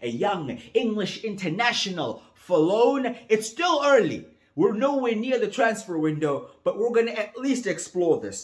a young English international for loan. It's still early. We're nowhere near the transfer window, but we're going to at least explore this.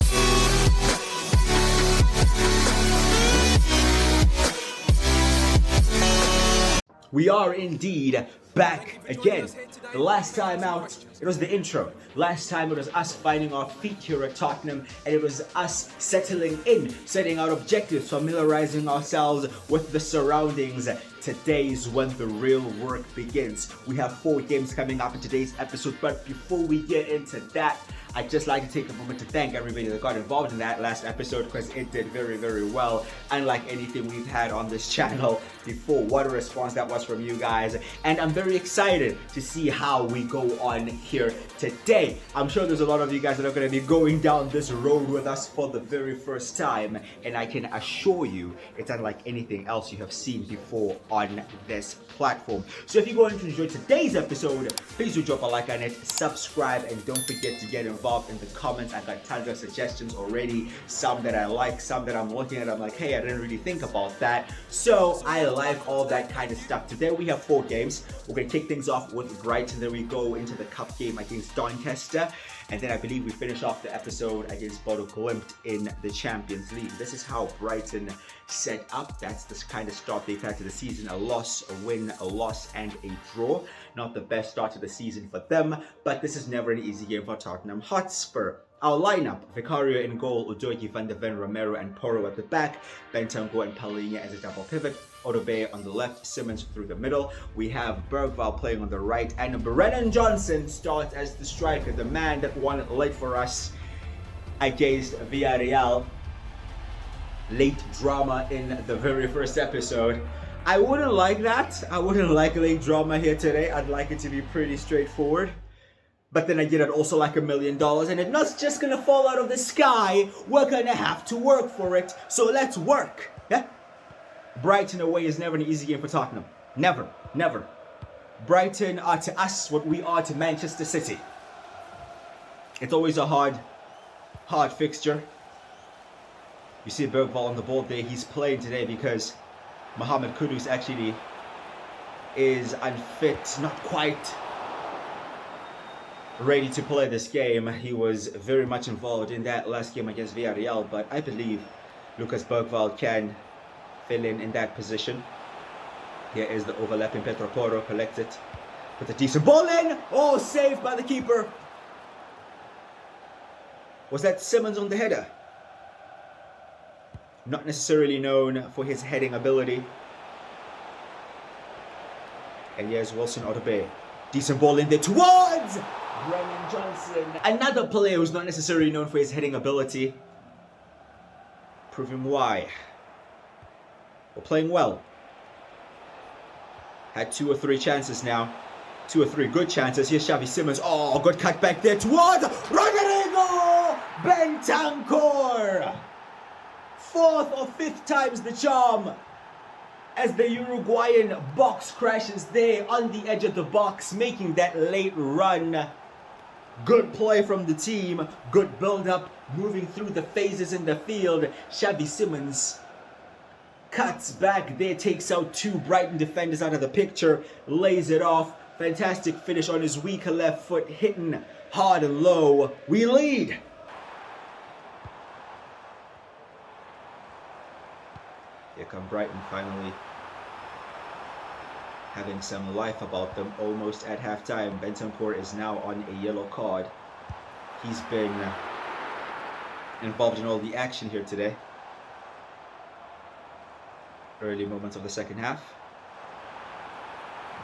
We are indeed back again. The last time out, it was the intro. Last time it was us finding our feet here at Tottenham, and it was us settling in, setting out objectives, familiarizing ourselves with the surroundings. Today is when the real work begins. We have 4 games coming up in today's episode, but before we get into that, I'd just like to take a moment to thank everybody that got involved in that last episode, because it did very, very well. Unlike anything we've had on this channel before, what a response that was from you guys. And I'm very excited to see how we go on here today. I'm sure there's a lot of you guys that are going to be going down this road with us for the very first time. And I can assure you, it's unlike anything else you have seen before on this platform. So if you're going to enjoy today's episode, please do drop a like on it, subscribe, and don't forget to get involved in the comments. I got tons of suggestions already, some that I like, some that I'm looking at, I'm like, hey, I didn't really think about that. So I like all that kind of stuff. Today we have 4 games. We're going to kick things off with Brighton, then we go into the cup game against Doncaster, and then I believe we finish off the episode against Bodo Glimt in the Champions League. This is how Brighton set up. That's the kind of start they've had to the season. A loss, a win, a loss, and a draw. Not the best start to the season for them, but this is never an easy game for Tottenham Hotspur. Our lineup: Vicario in goal, Udogie, Van de Ven, Romero, and Porro at the back, Bentancur and Palhinha as a double pivot, Bodo on the left, Simmons through the middle. We have Bergvall playing on the right, and Brennan Johnson starts as the striker, the man that won it late for us against Villarreal. Late drama in the very first episode. I wouldn't like that. I wouldn't like late drama here today. I'd like it to be pretty straightforward. But then again, I'd also like $1 million, and it's not just gonna fall out of the sky. We're gonna have to work for it. So let's work. Yeah? Brighton away is never an easy game for Tottenham. Never, never. Brighton are to us what we are to Manchester City. It's always a hard fixture. You see Bergvall on the ball there. He's playing today because Mohamed Kudus actually is unfit, not quite ready to play this game. He was very much involved in that last game against Villarreal, but I believe Lucas Bergvall can fill in that position. Here is the overlapping Pedro Porro, collect it, put a decent ball in. Oh, saved by the keeper. Was that Simmons on the header? Not necessarily known for his heading ability. And here's Wilson Odobe. Decent ball in there towards Brennan Johnson. Another player who's not necessarily known for his heading ability. Proving why. We're playing well. Had 2 or 3 chances now. 2 or 3 good chances. Here's Xavi Simmons. Oh, good cut back there towards Rodrigo Bentancur. 4th or 5th time's the charm as the Uruguayan box crashes there on the edge of the box, making that late run. Good play from the team, good build-up, moving through the phases in the field. Xavi Simmons cuts back there, takes out 2 Brighton defenders out of the picture, lays it off. Fantastic finish on his weaker left foot, hitting hard and low. We lead. Here come Brighton finally having some life about them almost at halftime. Bentancur is now on a yellow card. He's been involved in all the action here today. Early moments of the second half.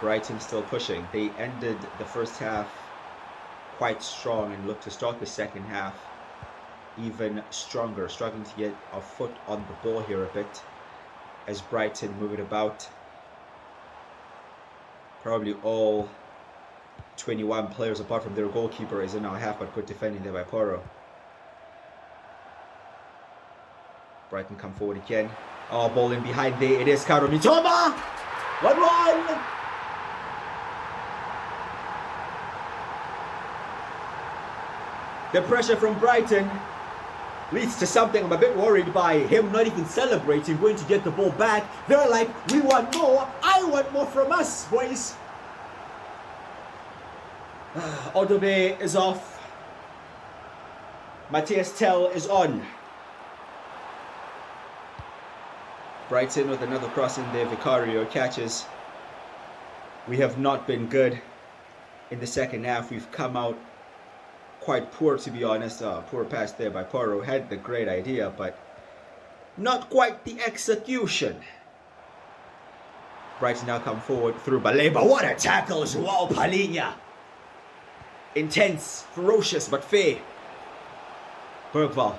Brighton still pushing. They ended the first half quite strong and look to start the second half even stronger. Struggling to get our foot on the ball here a bit as Brighton move it about. Probably all 21 players apart from their goalkeeper is in our half, but good defending there by Porro. Brighton come forward again. Oh, ball in behind there. It is Kaoru Mitoma! 1-1! The pressure from Brighton leads to something. I'm a bit worried by him not even celebrating, going to get the ball back. They're like, we want more. I want more from us, boys. Odobe is off. Matthias Tell is on. Brighton with another cross in there. Vicario catches. We have not been good in the second half. We've come out quite poor, to be honest. Poor pass there by Bodo. Had the great idea, but not quite the execution. Brighton now come forward through Baleba. What a tackle, Joao Palhinha. Intense, ferocious, but fair. Bergvall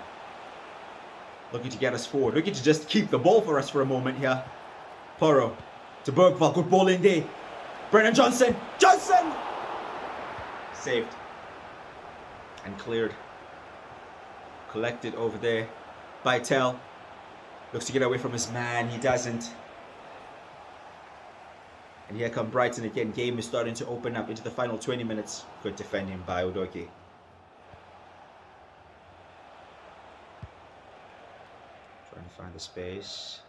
looking to get us forward. Looking to just keep the ball for us for a moment here. Bodo to Bergvall. Good ball in there. Brennan Johnson. Johnson! Saved. And cleared. Collected over there by Tell. Looks to get away from his man. He doesn't. And here come Brighton again. Game is starting to open up into the final 20 minutes. Good defending by Udogie. Trying to find the space.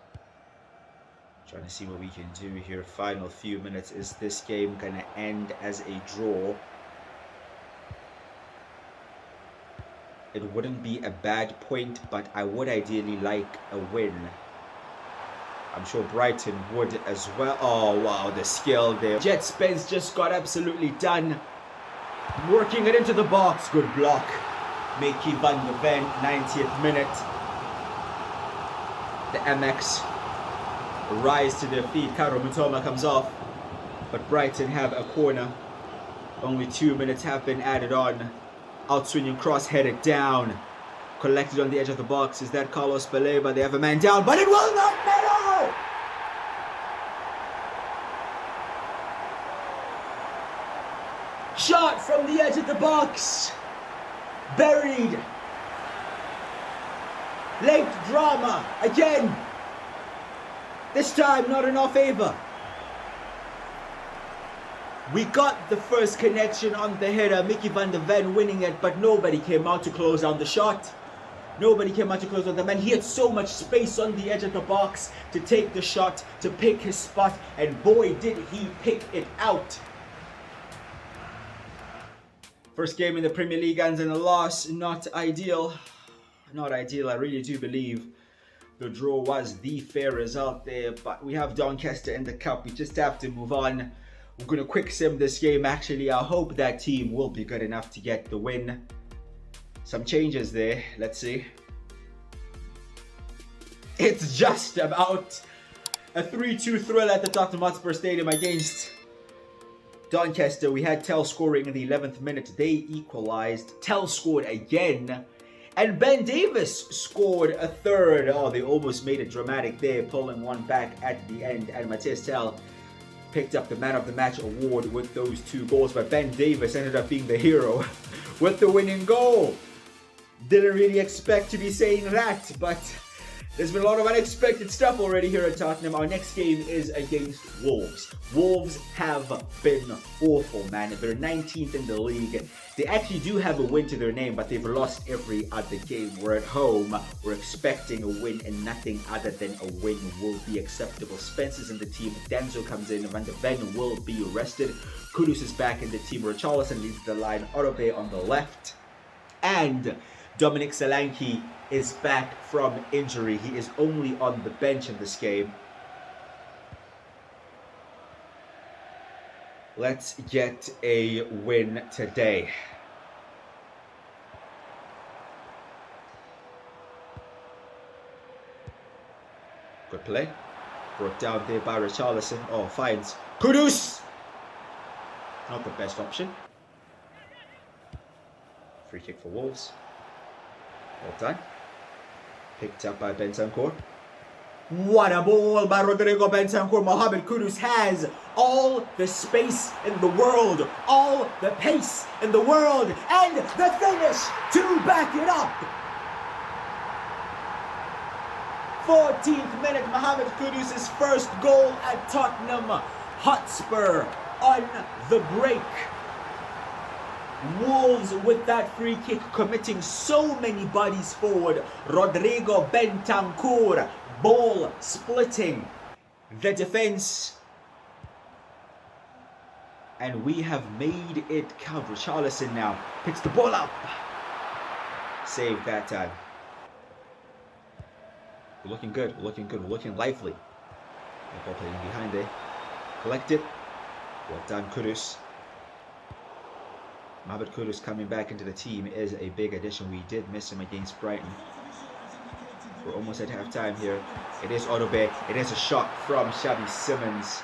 Trying to see what we can do here. Final few minutes. Is this game going to end as a draw? It wouldn't be a bad point, but I would ideally like a win. I'm sure Brighton would as well. Oh, wow, the skill there. Jet Spence just got absolutely done. Working it into the box. Good block. Mickey van der Ven, 90th minute. The MX rise to their feet. Karo Mutoma comes off. But Brighton have a corner. Only 2 minutes have been added on. Outswinging cross headed down. Collected on the edge of the box. Is that Carlos Baleba? They have a man down, but it will not matter! Shot from the edge of the box. Buried. Late drama again. This time not in our favor. We got the first connection on the header. Mickey van der Ven winning it, but nobody came out to close down the shot. Nobody came out to close on the man. He had so much space on the edge of the box to take the shot, to pick his spot, and boy did he pick it out. First game in the Premier League ends in a loss. Not ideal. Not ideal. I really do believe the draw was the fair result there, but we have Doncaster in the cup. We just have to move on. We're going to quick sim this game. Actually, I hope that team will be good enough to get the win. Some changes there. Let's see. It's just about a 3-2 thrill at the Tottenham Hotspur Stadium against Doncaster. We had Tell scoring in the 11th minute. They equalized. Tell scored again. And Ben Davis scored a third. Oh, they almost made it dramatic there, pulling one back at the end. And Matthias Tell picked up the Man of the Match award with those 2 goals. But Ben Davis ended up being the hero with the winning goal. Didn't really expect to be saying that, but there's been a lot of unexpected stuff already here at Tottenham. Our next game is against Wolves. Wolves have been awful, man. They're 19th in the league. They actually do have a win to their name, but they've lost every other game. We're at home. We're expecting a win, and nothing other than a win will be acceptable. Spencer's in the team. Denzo comes in. Van der Ven will be arrested. Kudus is back in the team. Richarlison leads the line. Odobe on the left. And Dominic Solanke is back from injury. He is only on the bench in this game. Let's get a win today. Good play. Brought down there by Richarlison. Oh, finds Kudus! Not the best option. Free kick for Wolves. Well done. Picked up by Bentancur. What a ball by Rodrigo Bentancur. Mohamed Kudus has all the space in the world, all the pace in the world, and the finish to back it up. 14th minute, Mohamed Kudus' first goal at Tottenham Hotspur on the break. Wolves with that free kick committing so many bodies forward. Rodrigo Bentancur, ball splitting the defense. And we have made it count. Richarlison now picks the ball up. Saved that time. We're looking good. We're looking good. We're looking lively. The ball playing behind there. Collect it. Well done, Kudus. Mohamed Kudus coming back into the team is a big addition. We did miss him against Brighton. We're almost at half-time here. It is Odobe. It is a shot from Xavi Simons.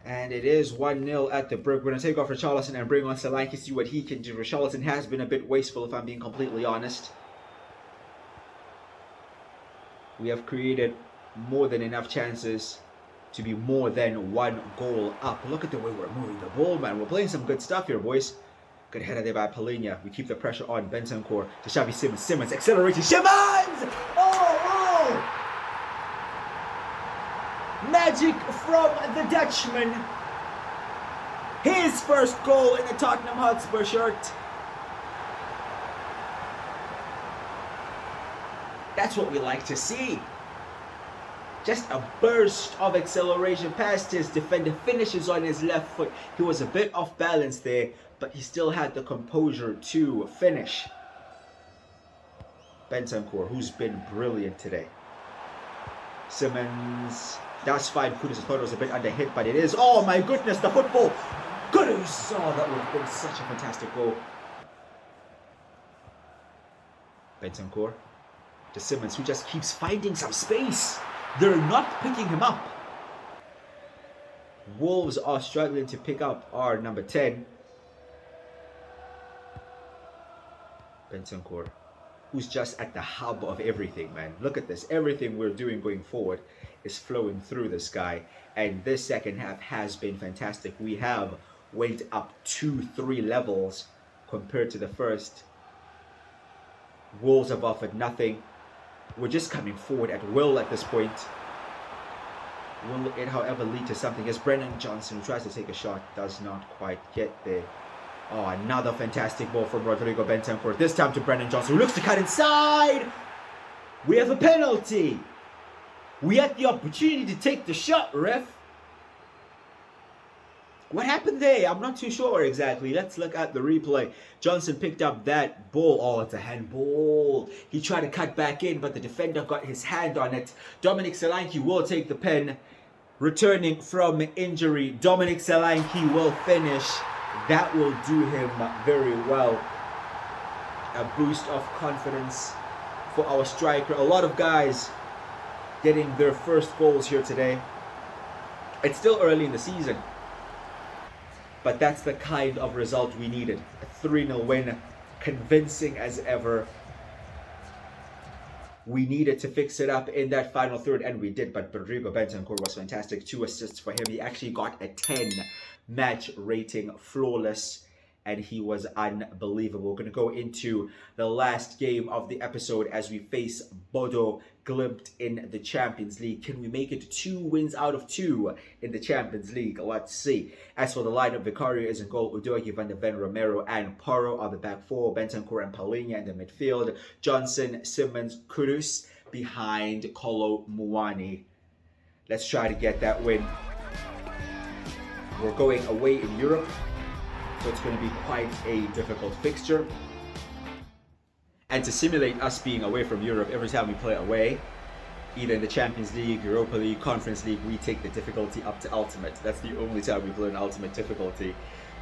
And it is 1-0 at the break. We're going to take off Richarlison and bring on Solanke, see what he can do. Richarlison has been a bit wasteful, if I'm being completely honest. We have created more than enough chances to be more than 1 goal up. Look at the way we're moving the ball, man. We're playing some good stuff here, boys. Good header there by Palhinha. We keep the pressure on. Bentancur to Xavi Simons. Simons accelerating. Simons! Oh! Magic from the Dutchman. His first goal in the Tottenham Hotspur shirt. That's what we like to see. Just a burst of acceleration past his defender, finishes on his left foot. He was a bit off balance there, but he still had the composure to finish. Bentancur, who's been brilliant today. Simons, that's fine. Kudus, I thought it was a bit under hit, but it is. Oh my goodness, the football. Kudus, oh, that would have been such a fantastic goal. Bentancur to Simons, who just keeps finding some space. They're not picking him up. Wolves are struggling to pick up our number 10. Bentancur, who's just at the hub of everything, man. Look at this. Everything we're doing going forward is flowing through this guy. And this second half has been fantastic. We have went up 2-3 levels compared to the first. Wolves have offered nothing. We're just coming forward at will at this point. Will it, however, lead to something? As Brennan Johnson tries to take a shot, does not quite get there. Oh, another fantastic ball from Rodrigo Bentancur. This time to Brennan Johnson, who looks to cut inside. We have a penalty. We had the opportunity to take the shot, ref. What happened there? I'm not too sure exactly. Let's look at the replay. Johnson picked up that ball. Oh, it's a handball. He tried to cut back in, but the defender got his hand on it. Dominic Solanke will take the pen. Returning from injury, Dominic Solanke will finish. That will do him very well. A boost of confidence for our striker. A lot of guys getting their first goals here today. It's still early in the season, but that's the kind of result we needed. A 3-0 win, convincing as ever. We needed to fix it up in that final third, and we did, but Rodrigo Bentancur was fantastic. 2 assists for him. He actually got a 10 match rating, flawless, and he was unbelievable. We're going to go into the last game of the episode as we face Bodo Glimt in the Champions League. Can we make it 2 wins out of 2 in the Champions League? Let's see. As for the lineup, Vicario is in goal, Udogi, Van de Ven, Romero, and Porro are the back 4, Bentancur and Palhinha in the midfield, Johnson, Simons, Kudus behind Kolo Muani. Let's try to get that win. We're going away in Europe, so it's going to be quite a difficult fixture. And to simulate us being away from Europe, every time we play away, either in the Champions League, Europa League, Conference League, we take the difficulty up to Ultimate. That's the only time we play in Ultimate difficulty,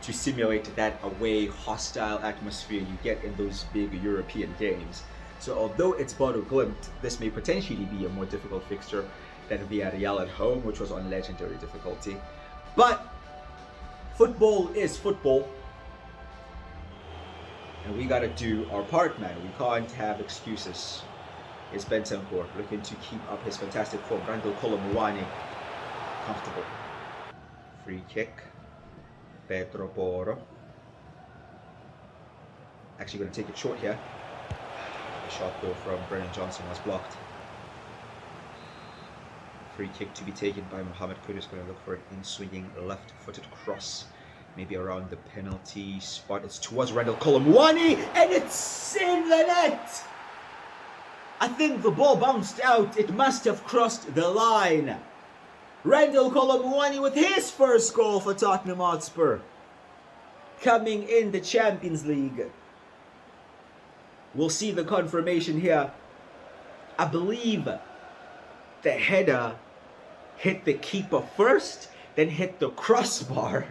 to simulate that away, hostile atmosphere you get in those big European games. So although it's Bodo Glimt, this may potentially be a more difficult fixture than Villarreal at home, which was on legendary difficulty. But football is football. And we gotta do our part, man. We can't have excuses. It's Bentancur looking to keep up his fantastic form. Randall Kolomuani, comfortable. Free kick. Pedro Porro. Actually gonna take it short here. The shot though from Brennan Johnson was blocked. Free kick to be taken by Mohamed Kudus. Gonna look for an in-swinging left-footed cross maybe around the penalty spot. It's towards Randall Kolomuani, and it's in the net! I think the ball bounced out. It must have crossed the line. Randall Kolomuani with his first goal for Tottenham Hotspur, coming in the Champions League. We'll see the confirmation here. I believe the header hit the keeper first, then hit the crossbar,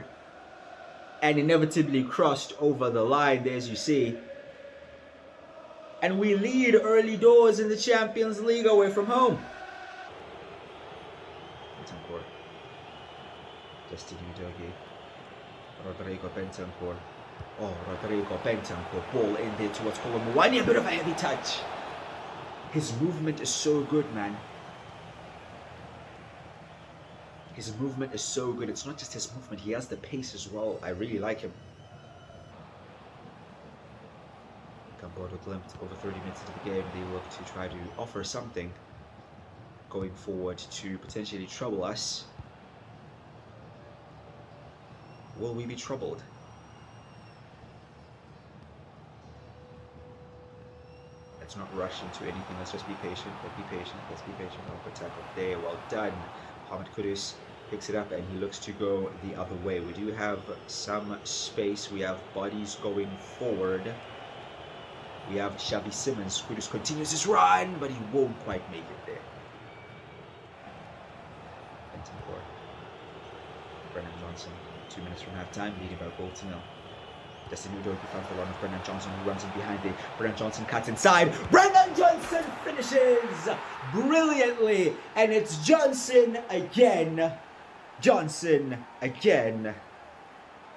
and inevitably crossed over the line there, as you see. And we lead early doors in the Champions League away from home. Justin Udogie. Rodrigo Bentancur. Oh, Rodrigo Bentancur. Ball in there towards Kolomuani. A bit of a heavy touch. His movement is so good, man. His movement is so good. It's not just his movement. He has the pace as well. I really like him. Bodo Glimt, over 30 minutes into the game, they look to try to offer something going forward to potentially trouble us. Will we be troubled? Let's not rush into anything. Let's just be patient. Let's be patient. Let's be patient. Oh, good tackle there. Well done. Hamid Kudus picks it up and he looks to go the other way. We do have some space. We have bodies going forward. We have Xavi Simons. Kudus continues his run, but he won't quite make it there. Bentancur. Brennan Johnson, 2 minutes from half-time, leading by a goal to nil. Justin Udogie finds the run of Brennan Johnson, who runs in behind it. Brennan Johnson cuts inside. Brennan Johnson finishes brilliantly, and it's Johnson again. Johnson again.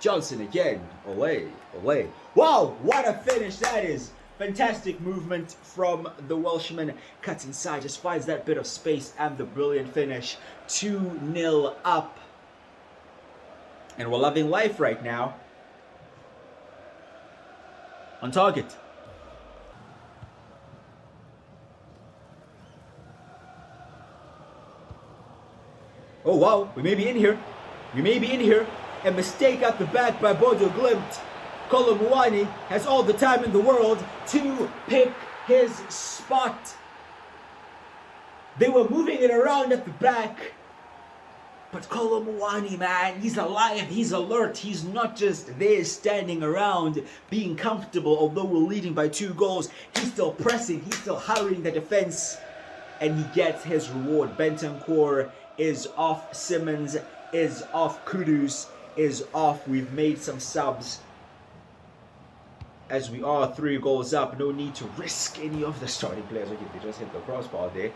Johnson again. Olé, olé. Wow, what a finish that is. Fantastic movement from the Welshman. Cuts inside, just finds that bit of space, and the brilliant finish. 2-0 up. And we're loving life right now. On target. Oh wow, we may be in here. We may be in here. A mistake at the back by Bodo Glimt. Kolomuani has all the time in the world to pick his spot. They were moving it around at the back. But Kolomuani, man, he's alive, he's alert. He's not just there standing around being comfortable. Although we're leading by 2 goals, he's still pressing, he's still hurrying the defense. And he gets his reward. Bentancur is off, Simons is off, Kudus is off. We've made some subs. As we are 3 goals up, no need to risk any of the starting players. Okay, they just hit the crossbar there.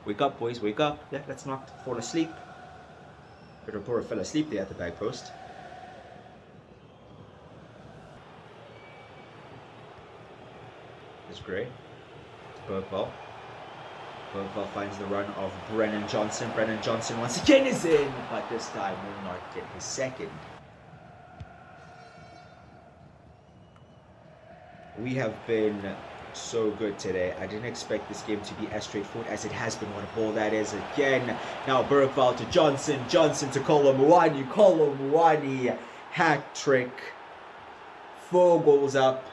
Wake up, boys, wake up. Yeah, let's not fall asleep. Peterborough fell asleep there at the back post. It's Gray. Bergvall. Bergvall finds the run of Brennan Johnson. Brennan Johnson once again is in, but this time will not get his second. We have been so good today. I didn't expect this game to be as straightforward as it has been. What a ball that is again. Now Bergvall to Johnson. Johnson to Kolomuani. Kolomuani hat trick. 4 goals up.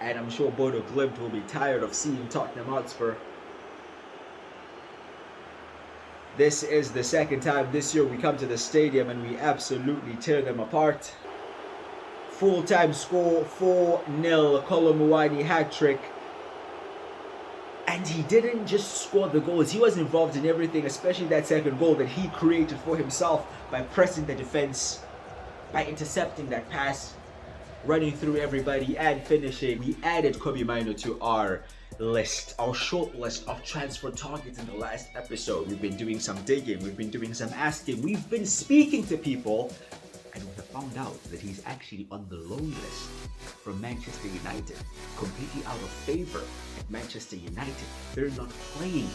And I'm sure Bodo Glimt will be tired of seeing Tottenham Hotspur. This is the second time this year we come to the stadium and we absolutely tear them apart. Full-time score, 4-0, Kolomuani hat-trick. And he didn't just score the goals, he was involved in everything, especially that second goal that he created for himself by pressing the defense, by intercepting that pass, running through everybody and finishing. We added Kobe Mino to our list, our short list of transfer targets in the last episode. We've been doing some digging, we've been doing some asking, we've been speaking to people, and we have found out that he's actually on the loan list from Manchester United, completely out of favor at Manchester United. They're not playing him,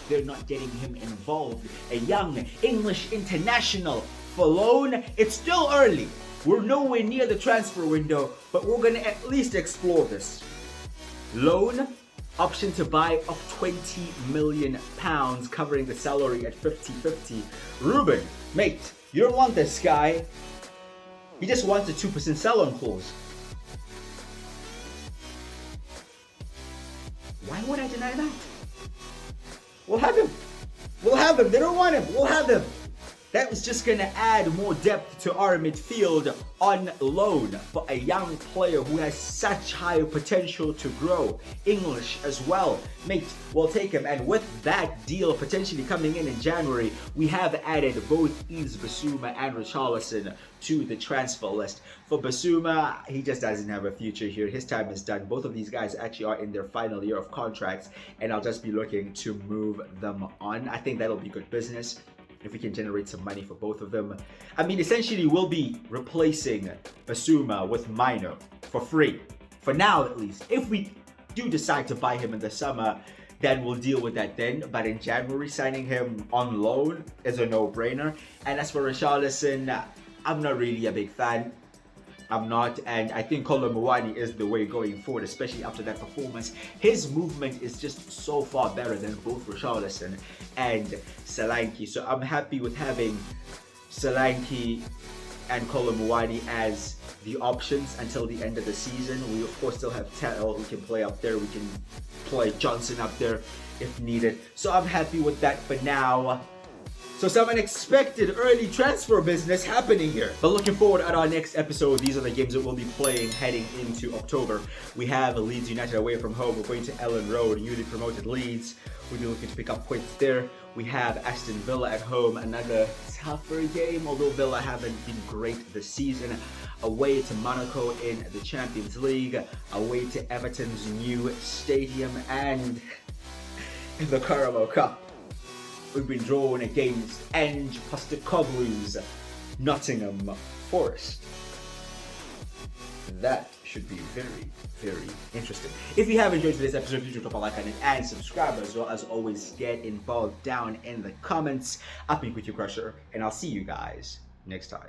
they're not getting him involved. A young English international for loan. It's still early, we're nowhere near the transfer window, but we're gonna at least explore this. Loan Option to buy of £20 million, covering the salary at 50-50. Ruben, mate, you don't want this guy. He just wants a 2% sell-on clause. Why would I deny that? We'll have him. We'll have him. They don't want him. We'll have him. That was just going to add more depth to our midfield on loan for a young player who has such high potential to grow. English as well. Mate, we'll take him. And with that deal potentially coming in January, we have added both Yves Bissouma and Richarlison to the transfer list. For Bissouma, he just doesn't have a future here. His time is done. Both of these guys actually are in their final year of contracts, and I'll just be looking to move them on. I think that'll be good business if we can generate some money for both of them. I mean, essentially, we'll be replacing Bissouma with Mino for free. For now, at least. If we do decide to buy him in the summer, then we'll deal with that then. But in January, signing him on loan is a no-brainer. And as for Richarlison, I'm not really a big fan. I'm not, and I think Kolo Muani is the way going forward, especially after that performance. His movement is just so far better than both Richarlison and Solanke. So I'm happy with having Solanke and Kolo Muani as the options until the end of the season. We of course still have Tel who can play up there. We can play Johnson up there if needed. So I'm happy with that for now. So some unexpected early transfer business happening here. But looking forward at our next episode, these are the games that we'll be playing heading into October. We have Leeds United away from home. We're going to Ellen Road, newly promoted Leeds. We'll be looking to pick up points there. We have Aston Villa at home, another tougher game, although Villa haven't been great this season. Away to Monaco in the Champions League. Away to Everton's new stadium, and in the Carabao Cup, we've been drawn against Ange Postecoglou's Nottingham Forest. That should be very, very interesting. If you have enjoyed today's episode, please drop a like on it and subscribe, as well as always get involved down in the comments. I've been with you, Crusher, and I'll see you guys next time.